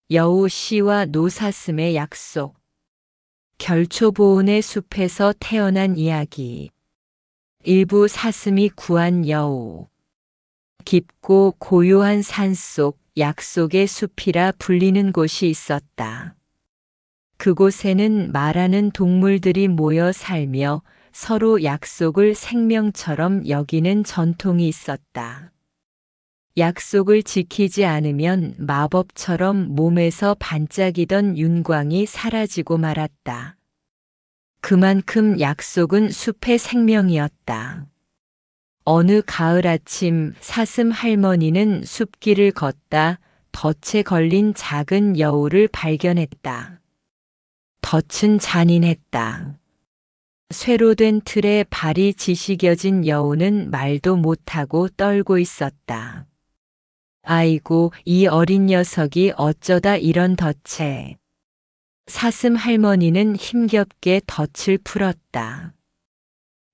여우 씨와 노사슴의 약속. 결초보온의 숲에서 태어난 이야기. 일부 사슴이 구한 여우. 깊고 고요한 산속 약속의 숲이라 불리는 곳이 있었다. 그곳에는 말하는 동물들이 모여 살며 서로 약속을 생명처럼 여기는 전통이 있었다. 약속을 지키지 않으면 마법처럼 몸에서 반짝이던 윤광이 사라지고 말았다. 그만큼 약속은 숲의 생명이었다. 어느 가을 아침 사슴 할머니는 숲길을 걷다 덫에 걸린 작은 여우를 발견했다. 덫은 잔인했다. 쇠로 된 틀에 발이 지시겨진 여우는 말도 못하고 떨고 있었다. 아이고, 이 어린 녀석이 어쩌다 이런 덫에. 사슴 할머니는 힘겹게 덫을 풀었다.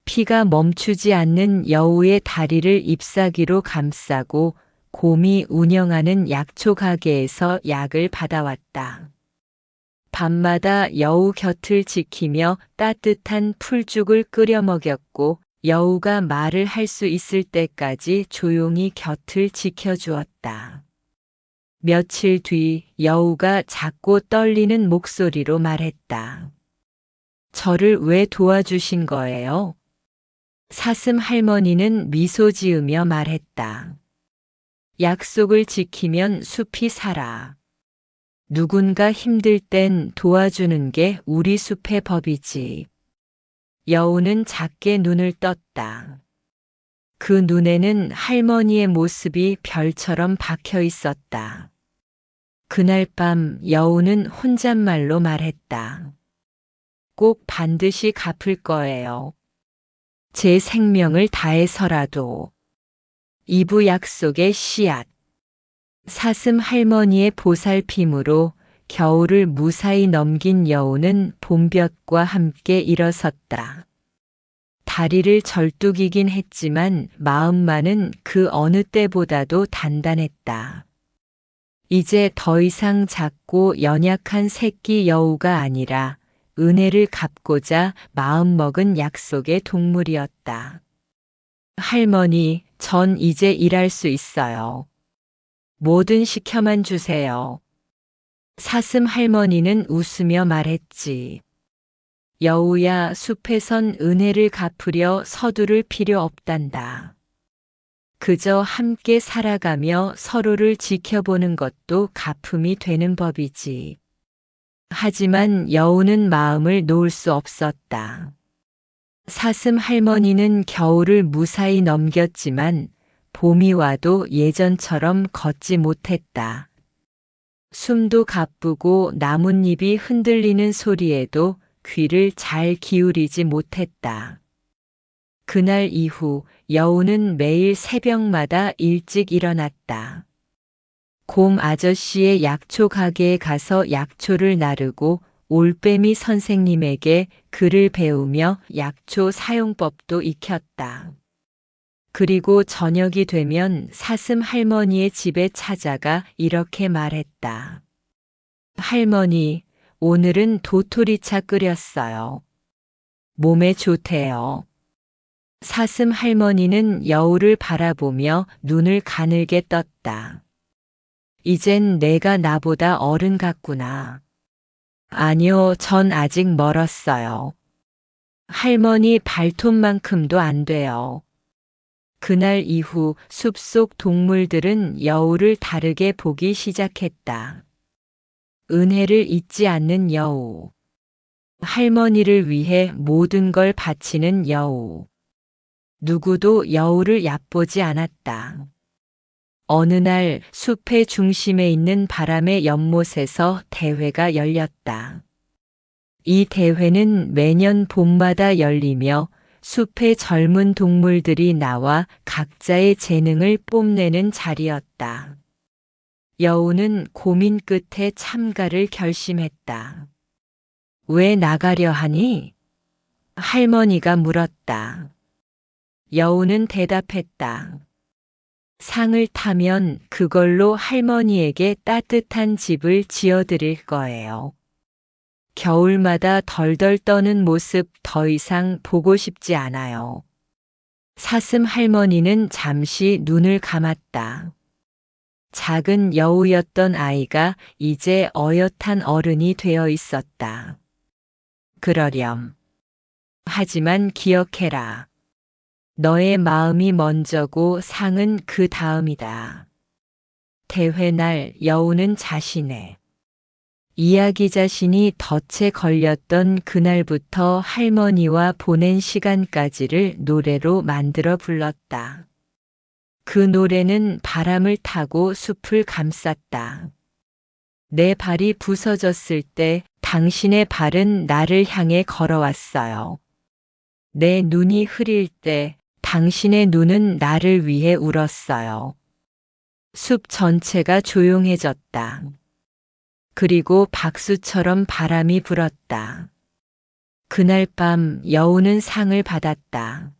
피가 멈추지 않는 여우의 다리를 잎사귀로 감싸고 곰이 운영하는 약초 가게에서 약을 받아왔다. 밤마다 여우 곁을 지키며 따뜻한 풀죽을 끓여 먹였고 여우가 말을 할 수 있을 때까지 조용히 곁을 지켜주었다. 며칠 뒤 여우가 작고 떨리는 목소리로 말했다. 저를 왜 도와주신 거예요? 사슴 할머니는 미소 지으며 말했다. 약속을 지키면 숲이 살아. 누군가 힘들 땐 도와주는 게 우리 숲의 법이지. 여우는 작게 눈을 떴다. 그 눈에는 할머니의 모습이 별처럼 박혀 있었다. 그날 밤 여우는 혼잣말로 말했다. 꼭 반드시 갚을 거예요. 제 생명을 다해서라도. 2부 약속의 씨앗. 사슴 할머니의 보살핌으로 겨울을 무사히 넘긴 여우는 봄볕과 함께 일어섰다. 다리를 절뚝이긴 했지만 마음만은 그 어느 때보다도 단단했다. 이제 더 이상 작고 연약한 새끼 여우가 아니라 은혜를 갚고자 마음먹은 약속의 동물이었다. 할머니, 전 이제 일할 수 있어요. 뭐든 시켜만 주세요. 사슴 할머니는 웃으며 말했지. 여우야, 숲에선 은혜를 갚으려 서두를 필요 없단다. 그저 함께 살아가며 서로를 지켜보는 것도 갚음이 되는 법이지. 하지만 여우는 마음을 놓을 수 없었다. 사슴 할머니는 겨울을 무사히 넘겼지만 봄이 와도 예전처럼 걷지 못했다. 숨도 가쁘고 나뭇잎이 흔들리는 소리에도 귀를 잘 기울이지 못했다. 그날 이후 여우는 매일 새벽마다 일찍 일어났다. 곰 아저씨의 약초 가게에 가서 약초를 나르고 올빼미 선생님에게 글을 배우며 약초 사용법도 익혔다. 그리고 저녁이 되면 사슴 할머니의 집에 찾아가 이렇게 말했다. 할머니, 오늘은 도토리차 끓였어요. 몸에 좋대요. 사슴 할머니는 여우를 바라보며 눈을 가늘게 떴다. 이젠 내가 나보다 어른 같구나. 아니요, 전 아직 멀었어요. 할머니 발톱만큼도 안 돼요. 그날 이후 숲속 동물들은 여우를 다르게 보기 시작했다. 은혜를 잊지 않는 여우. 할머니를 위해 모든 걸 바치는 여우. 누구도 여우를 얕보지 않았다. 어느 날 숲의 중심에 있는 바람의 연못에서 대회가 열렸다. 이 대회는 매년 봄마다 열리며 숲의 젊은 동물들이 나와 각자의 재능을 뽐내는 자리였다. 여우는 고민 끝에 참가를 결심했다. 왜 나가려 하니? 할머니가 물었다. 여우는 대답했다. 상을 타면 그걸로 할머니에게 따뜻한 집을 지어드릴 거예요. 겨울마다 덜덜 떠는 모습 더 이상 보고 싶지 않아요. 사슴 할머니는 잠시 눈을 감았다. 작은 여우였던 아이가 이제 어엿한 어른이 되어 있었다. 그러렴. 하지만 기억해라. 너의 마음이 먼저고 상은 그 다음이다. 대회 날 여우는 자신의 이야기 자신이 덫에 걸렸던 그날부터 할머니와 보낸 시간까지를 노래로 만들어 불렀다. 그 노래는 바람을 타고 숲을 감쌌다. 내 발이 부서졌을 때 당신의 발은 나를 향해 걸어왔어요. 내 눈이 흐릴 때 당신의 눈은 나를 위해 울었어요. 숲 전체가 조용해졌다. 그리고 박수처럼 바람이 불었다. 그날 밤 여우는 상을 받았다.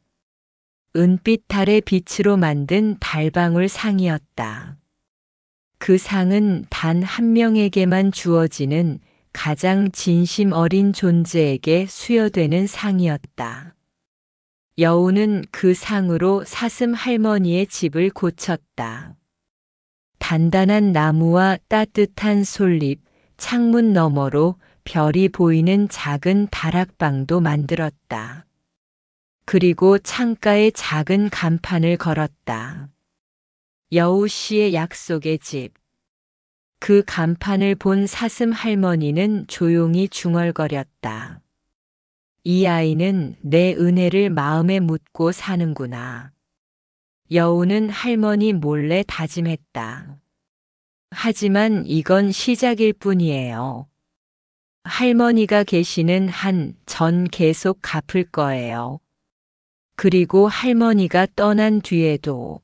은빛 달의 빛으로 만든 달방울 상이었다. 그 상은 단 한 명에게만 주어지는 가장 진심 어린 존재에게 수여되는 상이었다. 여우는 그 상으로 사슴 할머니의 집을 고쳤다. 단단한 나무와 따뜻한 솔잎, 창문 너머로 별이 보이는 작은 다락방도 만들었다. 그리고 창가에 작은 간판을 걸었다. 여우 씨의 약속의 집. 그 간판을 본 사슴 할머니는 조용히 중얼거렸다. 이 아이는 내 은혜를 마음에 묻고 사는구나. 여우는 할머니 몰래 다짐했다. 하지만 이건 시작일 뿐이에요. 할머니가 계시는 한 전 계속 갚을 거예요. 그리고 할머니가 떠난 뒤에도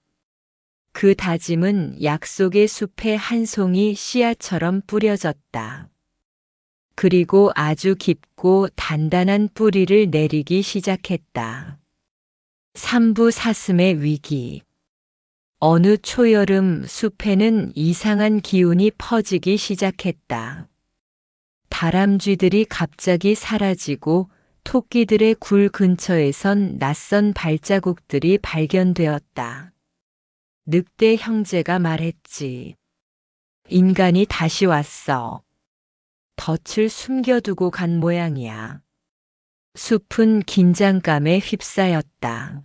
그 다짐은 약속의 숲에 한 송이 씨앗처럼 뿌려졌다. 그리고 아주 깊고 단단한 뿌리를 내리기 시작했다. 삼부 사슴의 위기. 어느 초여름 숲에는 이상한 기운이 퍼지기 시작했다. 다람쥐들이 갑자기 사라지고 토끼들의 굴 근처에선 낯선 발자국들이 발견되었다. 늑대 형제가 말했지. 인간이 다시 왔어. 덫을 숨겨두고 간 모양이야. 숲은 긴장감에 휩싸였다.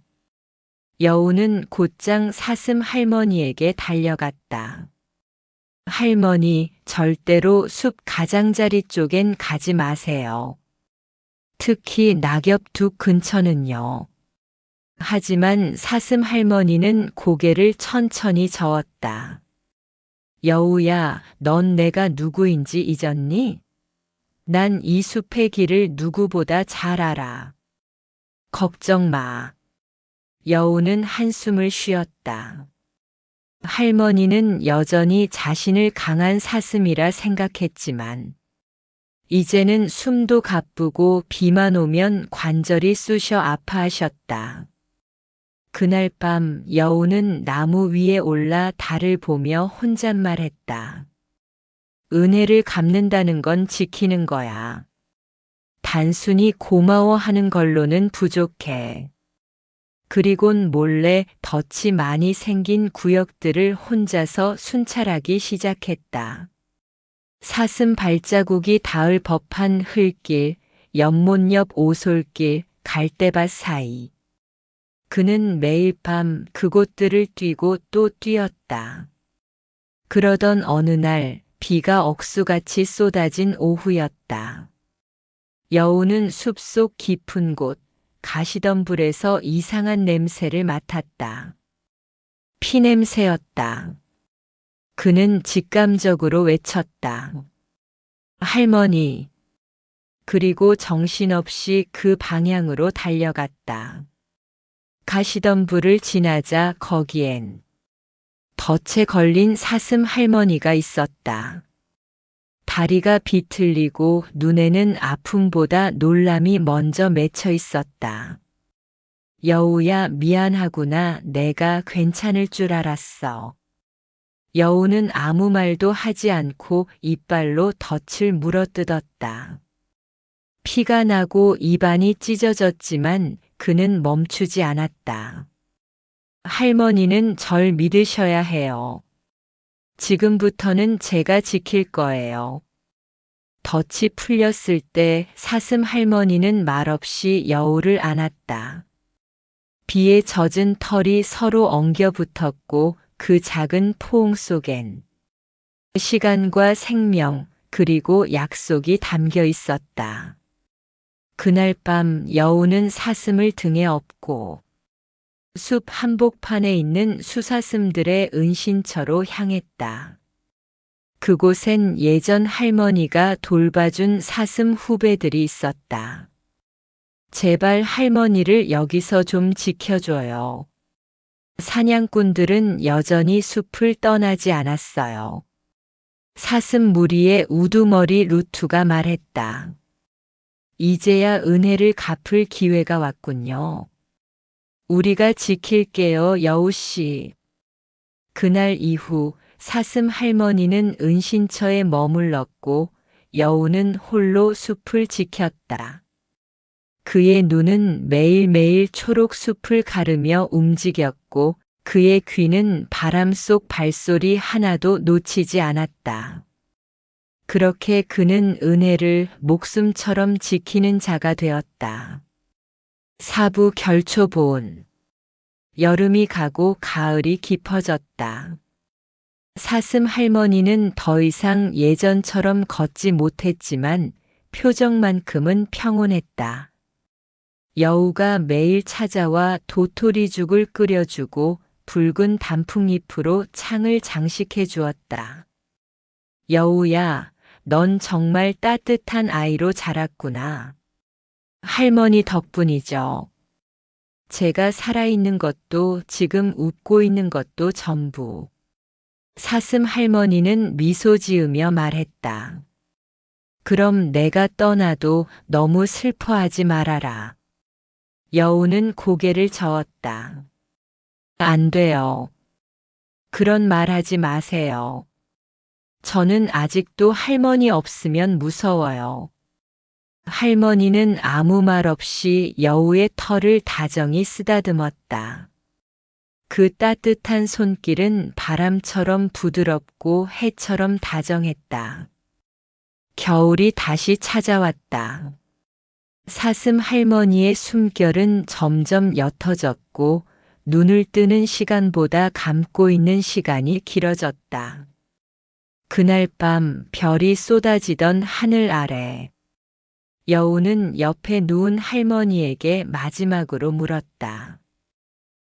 여우는 곧장 사슴 할머니에게 달려갔다. 할머니, 절대로 숲 가장자리 쪽엔 가지 마세요. 특히 낙엽둑 근처는요. 하지만 사슴 할머니는 고개를 천천히 저었다. 여우야, 넌 내가 누구인지 잊었니? 난 이 숲의 길을 누구보다 잘 알아. 걱정 마. 여우는 한숨을 쉬었다. 할머니는 여전히 자신을 강한 사슴이라 생각했지만 이제는 숨도 가쁘고 비만 오면 관절이 쑤셔 아파하셨다. 그날 밤 여우는 나무 위에 올라 달을 보며 혼잣말했다. 은혜를 갚는다는 건 지키는 거야. 단순히 고마워하는 걸로는 부족해. 그리곤 몰래 덫이 많이 생긴 구역들을 혼자서 순찰하기 시작했다. 사슴 발자국이 닿을 법한 흙길, 연못 옆 오솔길, 갈대밭 사이. 그는 매일 밤 그곳들을 뛰고 또 뛰었다. 그러던 어느 날 비가 억수같이 쏟아진 오후였다. 여우는 숲속 깊은 곳, 가시덤불에서 이상한 냄새를 맡았다. 피냄새였다. 그는 직감적으로 외쳤다. 할머니. 그리고 정신없이 그 방향으로 달려갔다. 가시덤불을 지나자 거기엔 덫에 걸린 사슴 할머니가 있었다. 다리가 비틀리고 눈에는 아픔보다 놀람이 먼저 맺혀 있었다. 여우야, 미안하구나. 내가 괜찮을 줄 알았어. 여우는 아무 말도 하지 않고 이빨로 덫을 물어뜯었다. 피가 나고 입안이 찢어졌지만 그는 멈추지 않았다. 할머니는 절 믿으셔야 해요. 지금부터는 제가 지킬 거예요. 덫이 풀렸을 때 사슴 할머니는 말없이 여우를 안았다. 비에 젖은 털이 서로 엉겨 붙었고 그 작은 포옹 속엔 시간과 생명 그리고 약속이 담겨 있었다. 그날 밤 여우는 사슴을 등에 업고 숲 한복판에 있는 수사슴들의 은신처로 향했다. 그곳엔 예전 할머니가 돌봐준 사슴 후배들이 있었다. 제발 할머니를 여기서 좀 지켜줘요. 사냥꾼들은 여전히 숲을 떠나지 않았어요. 사슴 무리의 우두머리 루투가 말했다. 이제야 은혜를 갚을 기회가 왔군요. 우리가 지킬게요, 여우씨. 그날 이후 사슴 할머니는 은신처에 머물렀고 여우는 홀로 숲을 지켰다. 그의 눈은 매일매일 초록 숲을 가르며 움직였고 그의 귀는 바람 속 발소리 하나도 놓치지 않았다. 그렇게 그는 은혜를 목숨처럼 지키는 자가 되었다. 사부 결초보온. 여름이 가고 가을이 깊어졌다. 사슴 할머니는 더 이상 예전처럼 걷지 못했지만 표정만큼은 평온했다. 여우가 매일 찾아와 도토리죽을 끓여주고 붉은 단풍잎으로 창을 장식해 주었다. 여우야, 넌 정말 따뜻한 아이로 자랐구나. 할머니 덕분이죠. 제가 살아있는 것도 지금 웃고 있는 것도 전부. 사슴 할머니는 미소 지으며 말했다. 그럼 내가 떠나도 너무 슬퍼하지 말아라. 여우는 고개를 저었다. 안 돼요. 그런 말 하지 마세요. 저는 아직도 할머니 없으면 무서워요. 할머니는 아무 말 없이 여우의 털을 다정히 쓰다듬었다. 그 따뜻한 손길은 바람처럼 부드럽고 해처럼 다정했다. 겨울이 다시 찾아왔다. 사슴 할머니의 숨결은 점점 옅어졌고 눈을 뜨는 시간보다 감고 있는 시간이 길어졌다. 그날 밤 별이 쏟아지던 하늘 아래 여우는 옆에 누운 할머니에게 마지막으로 물었다.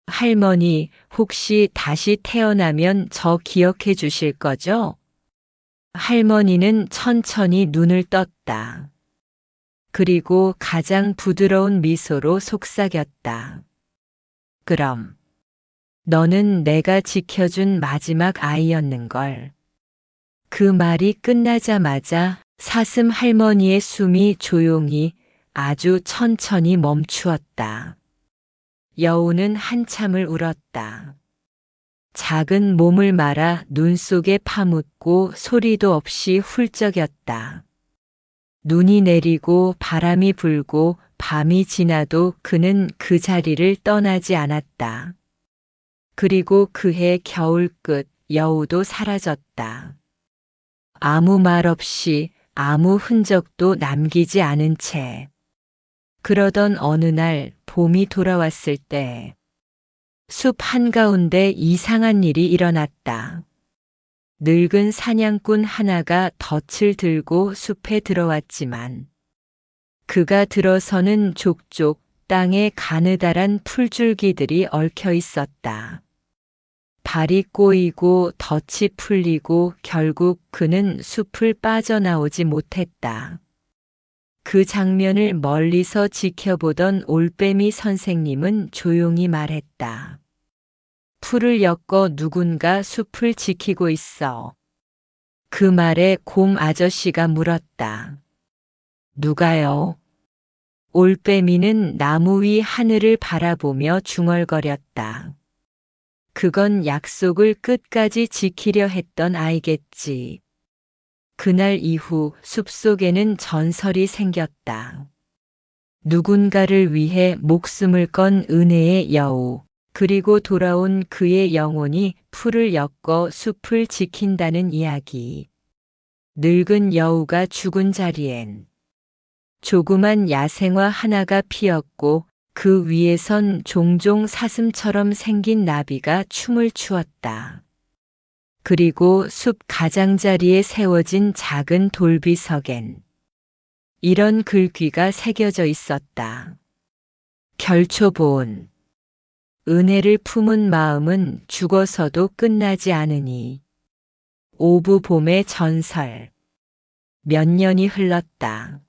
할머니, 혹시 다시 태어나면 저 기억해 주실 거죠? 할머니는 천천히 눈을 떴다. 그리고 가장 부드러운 미소로 속삭였다. 그럼, 너는 내가 지켜준 마지막 아이였는걸. 그 말이 끝나자마자 사슴 할머니의 숨이 조용히 아주 천천히 멈추었다. 여우는 한참을 울었다. 작은 몸을 말아 눈 속에 파묻고 소리도 없이 훌쩍였다. 눈이 내리고 바람이 불고 밤이 지나도 그는 그 자리를 떠나지 않았다. 그리고 그해 겨울 끝 여우도 사라졌다. 아무 말 없이 아무 흔적도 남기지 않은 채. 그러던 어느 날 봄이 돌아왔을 때 숲 한가운데 이상한 일이 일어났다. 늙은 사냥꾼 하나가 덫을 들고 숲에 들어왔지만 그가 들어서는 족족 땅에 가느다란 풀줄기들이 얽혀 있었다. 발이 꼬이고 덫이 풀리고 결국 그는 숲을 빠져나오지 못했다. 그 장면을 멀리서 지켜보던 올빼미 선생님은 조용히 말했다. 풀을 엮어 누군가 숲을 지키고 있어. 그 말에 곰 아저씨가 물었다. 누가요? 올빼미는 나무 위 하늘을 바라보며 중얼거렸다. 그건 약속을 끝까지 지키려 했던 아이겠지. 그날 이후 숲속에는 전설이 생겼다. 누군가를 위해 목숨을 건 은혜의 여우, 그리고 돌아온 그의 영혼이 풀을 엮어 숲을 지킨다는 이야기. 늙은 여우가 죽은 자리엔 조그만 야생화 하나가 피었고 그 위에선 종종 사슴처럼 생긴 나비가 춤을 추었다. 그리고 숲 가장자리에 세워진 작은 돌비석엔 이런 글귀가 새겨져 있었다. 결초보은 은혜를 품은 마음은 죽어서도 끝나지 않으니. 오부 봄의 전설. 몇 년이 흘렀다.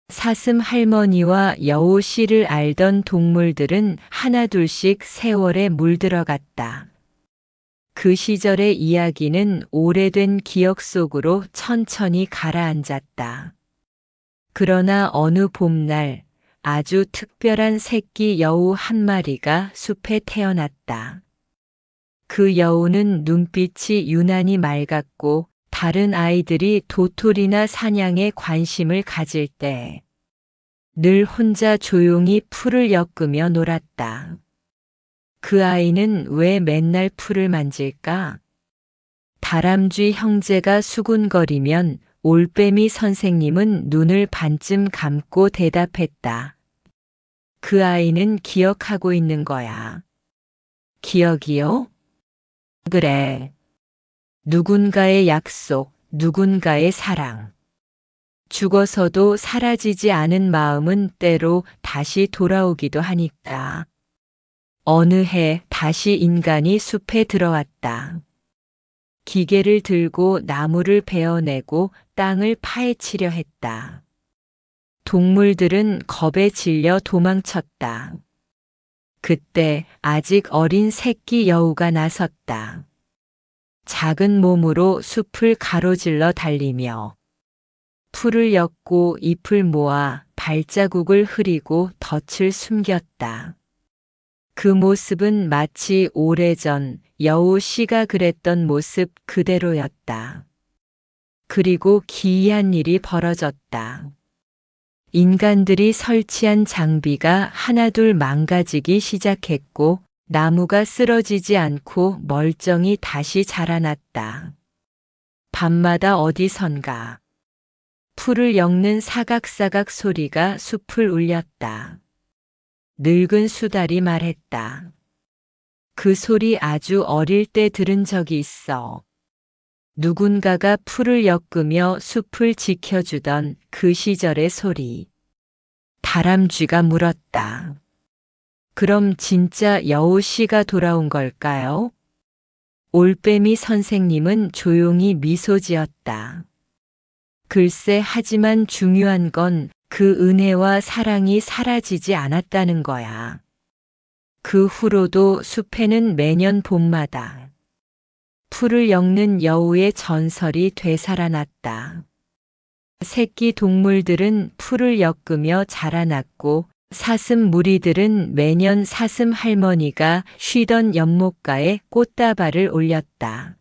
사슴 할머니와 여우 씨를 알던 동물들은 하나둘씩 세월에 물들어갔다. 그 시절의 이야기는 오래된 기억 속으로 천천히 가라앉았다. 그러나 어느 봄날 아주 특별한 새끼 여우 한 마리가 숲에 태어났다. 그 여우는 눈빛이 유난히 맑았고 다른 아이들이 도토리나 사냥에 관심을 가질 때 늘 혼자 조용히 풀을 엮으며 놀았다. 그 아이는 왜 맨날 풀을 만질까? 다람쥐 형제가 수군거리면 올빼미 선생님은 눈을 반쯤 감고 대답했다. 그 아이는 기억하고 있는 거야. 기억이요? 그래. 누군가의 약속, 누군가의 사랑. 죽어서도 사라지지 않은 마음은 때로 다시 돌아오기도 하니까. 어느 해 다시 인간이 숲에 들어왔다. 기계를 들고 나무를 베어내고 땅을 파헤치려 했다. 동물들은 겁에 질려 도망쳤다. 그때 아직 어린 새끼 여우가 나섰다. 작은 몸으로 숲을 가로질러 달리며 풀을 엮고 잎을 모아 발자국을 흐리고 덫을 숨겼다. 그 모습은 마치 오래전 여우 씨가 그랬던 모습 그대로였다. 그리고 기이한 일이 벌어졌다. 인간들이 설치한 장비가 하나둘 망가지기 시작했고 나무가 쓰러지지 않고 멀쩡히 다시 자라났다. 밤마다 어디선가 풀을 엮는 사각사각 소리가 숲을 울렸다. 늙은 수달이 말했다. 그 소리 아주 어릴 때 들은 적이 있어. 누군가가 풀을 엮으며 숲을 지켜주던 그 시절의 소리. 다람쥐가 물었다. 그럼 진짜 여우 씨가 돌아온 걸까요? 올빼미 선생님은 조용히 미소 지었다. 글쎄, 하지만 중요한 건 그 은혜와 사랑이 사라지지 않았다는 거야. 그 후로도 숲에는 매년 봄마다 풀을 엮는 여우의 전설이 되살아났다. 새끼 동물들은 풀을 엮으며 자라났고 사슴 무리들은 매년 사슴 할머니가 쉬던 연못가에 꽃다발을 올렸다.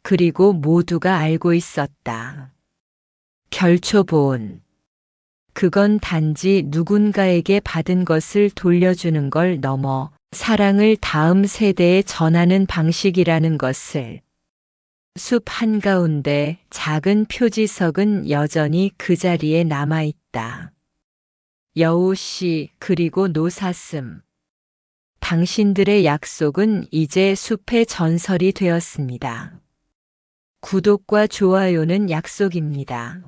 그리고 모두가 알고 있었다. 결초보은. 그건 단지 누군가에게 받은 것을 돌려주는 걸 넘어 사랑을 다음 세대에 전하는 방식이라는 것을. 숲 한가운데 작은 표지석은 여전히 그 자리에 남아있다. 여우 씨 그리고 노사슴. 당신들의 약속은 이제 숲의 전설이 되었습니다. 구독과 좋아요는 약속입니다.